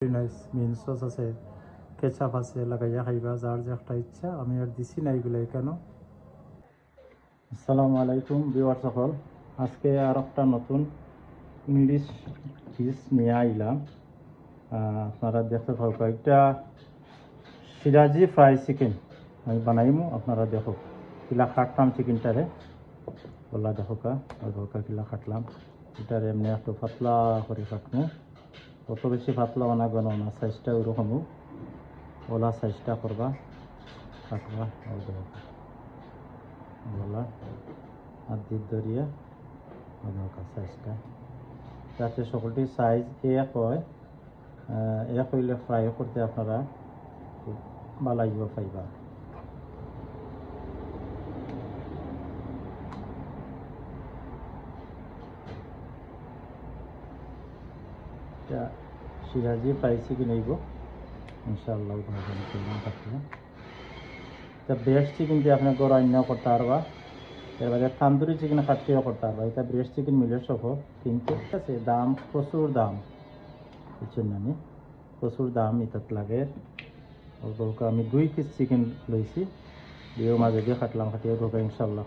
Very nice মিন sauce আছে, ketchup আছে, লাগাইয়া খাইবা যার যে একটা ইচ্ছা। আমি আর দিছি না এগুলো কেন। আসসালামু আলাইকুম ভিউয়ার সকল, আজকে আর একটা নতুন ইংলিশ ডিশ নিয়ে আইলাম। আপনারা দেখতে থাকো, একটা সিরাজি ফ্রাই চিকেন আমি বানাইমু। আপনারা দেখো কিলা কাটলাম চিকেনটারে, বলা দেখো কিলা কাটলাম। এটারে এমনি একটু পাতলা করে কাটমু, অত বেশি পাতলা বানাবো না, সাইজটা ওরকমও ওলা সাইজটা করবা কাটবা। বলা হাত দিয়ে ধরিয়া সাইজটা যাতে সকলটি সাইজ এক হয়। এক হইলে ফ্রাই করতে আপনারা খুব ভালো লাগবে পাইবা। এটা সিরাজি ফ্রাই চিকেন হইব ইনশাআল্লাহ। এটা ব্রেস্ট চিকেন দিয়ে আপনি গরম রান্না করতে পারবা, এর বাদে তান্দুরি চিকেন কাটতেও করতে পারবা। এটা ব্রেস্ট চিকেন মিলে সহ, কিন্তু ঠিক আছে দাম প্রচুর দাম, বুঝছেন না, আমি প্রচুর দাম এটাত লাগে। আমি 2 পিস চিকেন লইছি, দিয়ে মাঝে দিয়ে কাটলাম, কাটিয়ে ঢোকা ইনশাল্লাহ।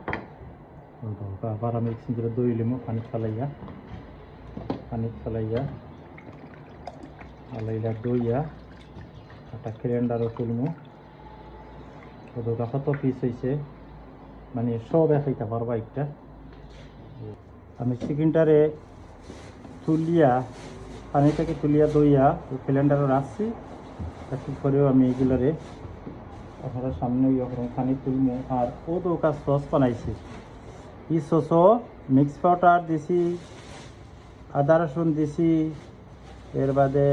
আবার আমি সিন্দুরে দই লিমু পানি ফালাইয়া দইয়া একটা ক্যালেন্ডারও তুলমু। কত পিস হয়েছে মানে সব খাইতে পারবা একটা। আমি চিকেনটারে তুলিয়া পানি থেকে তুলিয়া দইয়া ওই ক্যালেন্ডারও রাখছি। একটু পরেও আমি এগুলোরে আপনারা সামনে পানি তুলমু। আর ও দৌকা সস বানাইছি, এই সসও মিক্স পাউডার দিছি, আদা রসুন দিছি, এর বাদে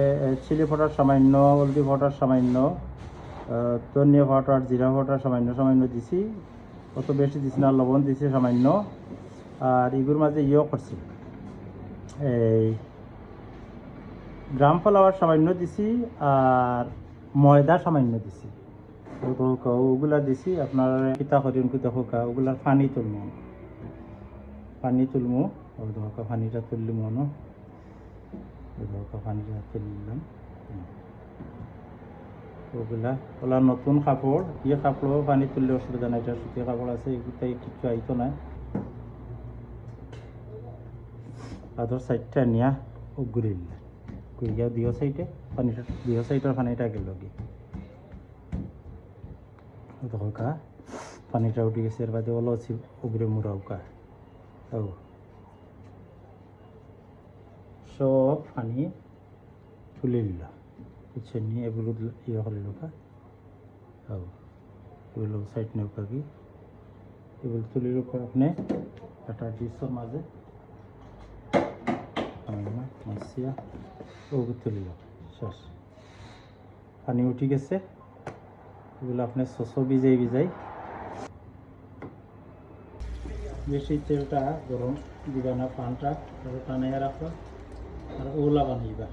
চিলি পাউডার সামান্য, হলদি পাউডার সামান্য, ধনিয়া পাউডার, জিরা পাউডার সামান্য দিছি, অত বেশি দিছি না। লবণ দিছি সামান্য। আর এগুলোর মাঝে করছি, এই গ্রাম ফ্লাওয়ার সামান্য দিছি, আর ময়দা সামান্য দিছি। ওগুলা দিছি আপনার পিতা হরিণ পিতা হোকা, ওগুলার পানি তুলমু পানিটা তুললি মনো পানিটা তুললাম। ওগুলা নতুন কাপড়, কাপড়ও পানি তুললে অসুবিধা নাই। এটা সুতির কাপড় আছে, এগুলোই কিছু আইতো না। আদর সাইডটা নিয়া ঘুরিয়া দিও সাইডে পানিটা, দিও সাইডের পানিটা গেল কি হোকা পানিটা উঠে গেছে। এর বাদে অলছি উগরে মুড়াউকা সব পানি তুলে নিল, বুঝছেন নি। এগুলো করে লোকা এগুলো সাইড নেওকা কি এগুলো তুলে লোকা আপনি একটা ডিশের মাঝে মাছিয়া ওগুলো তুলে লোক শেষ। পানি উঠে গেছে, এগুলো আপনি সসও ভিজাই বেশি তেলটা গরম দিবা না, পানটা টানাইয়া রাখো আর ওলা বানাইবা।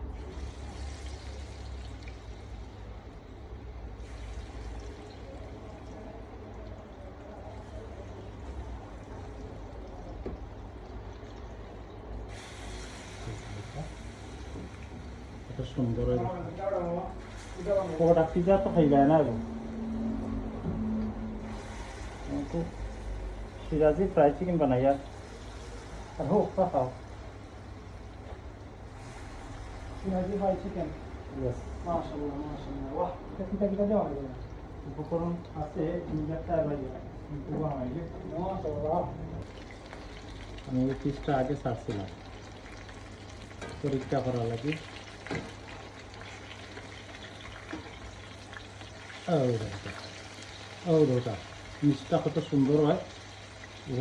এত সুন্দর ওটা পিজা তো খাই যায় না। সিরাজি ফ্রাই চিকেন বানাইয়া আর হোক খাও। সিরাজি ফ্রাই চিকেন, ইয়েস, মাশাআল্লাহ মাশাআল্লাহ। বাহ, কিটা দেওয়া হবে উপকরণ আছে একটা কিন্তু মাশাআল্লাহ। আমি এই পিসটা আগে ছাড়ছিলাম পরীক্ষা করার লাগে। ওটা মিষ্টিটা কত সুন্দর হয়,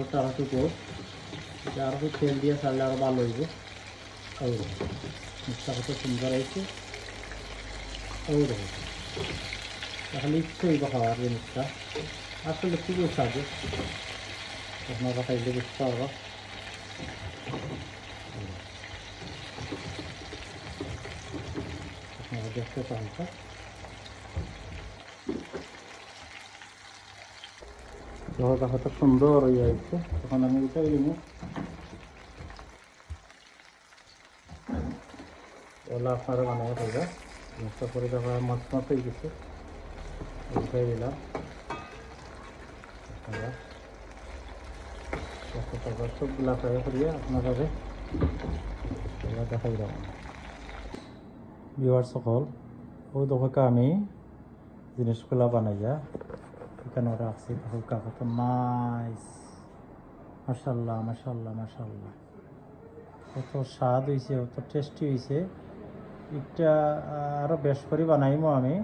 ওটা আর একটু এটা আর একটু তেল দিয়ে ছাড়লে আরও ভালো হইব। মিষ্টিটা কত সুন্দর হয়েছে। তাহলে ইচ্ছে হইব খাওয়ার জিনিসটা, আসলে খুবই স্বাদে। আপনারা খাইলে বুঝতে পারবো। আপনারা দেখতে পাবেন জলটা কত সুন্দর হয়ে যাচ্ছে। তখন আমি উঠাই নিব, ওলা আপনারা বানাই খাইবা। মশলা করে দেওয়া মাছ হয়ে গেছে, উঠাই দিলাম। সবগুলা ফ্রাই করিয়া আপনারা দেখাই দেব। ভিউয়ার্স সকল, ওই দোকানকে আমি জিনিসগুলা বানাইয়া এখানে রাখছি। কত নাইস, মাশাল্লাহ মাশাল্লাহ মাশাল্লাহ, কত স্বাদ হয়েছে, কত টেস্টি হয়েছে। এটা আরও বেশ করে বানাইমো আমি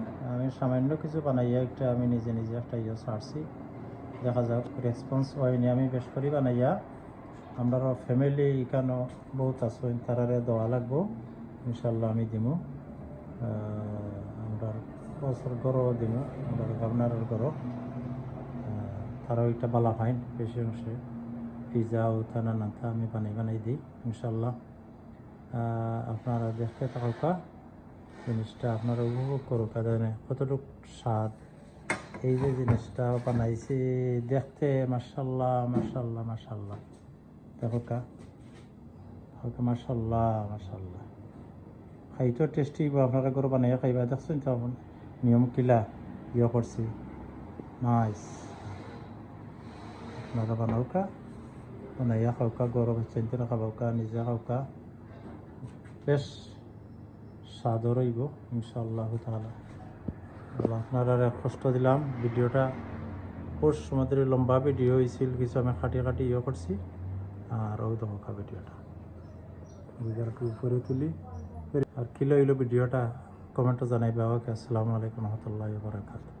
সামান্য কিছু বানাইয়া একটা আমি নিজে নিজে একটা ছাড়ছি। দেখা যাক রেসপন্স হয়নি। আমি বেশ করে বানাইয়া আমরা ফ্যামিলি এখানে বহুত আছে, তারারে দেওয়া লাগবো ইনশাল্লাহ। আমি দিমু আমরা বছর গরও দিমু, আমরা আপনার গরো তারাও একটা বালা ফাইন বেশি অংশে পিজা ও থানা নাথা আমি বানাই দিই ইনশাল্লাহ। আপনারা দেখতে থাকা জিনিসটা আপনারা উপভোগ করুক, কতটুকু স্বাদ। এই যে জিনিসটা বানাইছি দেখতে মাশাল্লাহ মাশাল্লাহ মাশাল্লাহ, দেখোকা মাশাল্লাহ মাশাল্লাহ। খাইতো টেস্টি, আপনারা ঘরে বানাইয়া খাইবা। দেখছেন তো নিয়ম কিলা করছি, নাইস। আপনারা বানাওকা, বানাইয়া খাওকা, গরম চিন্তা খাবাওকা, নিজে খাওকা, বেশ স্বাদও রইব ইনশাআল্লাহ তাআলা। আপনারা কষ্ট দিলাম। ভিডিওটা খুব আমাদের লম্বা ভিডিও হয়েছিল, কিছু আমি কাটি করছি। আর ওই দেখা ভিডিওটা উপরে তুলি। আর কি লইল ভিডিওটা কমেন্টে জানাইবা। ওকে, আসসালামু আলাইকুম রহমতুল্লাহি ওয়া বারাকাতুহু।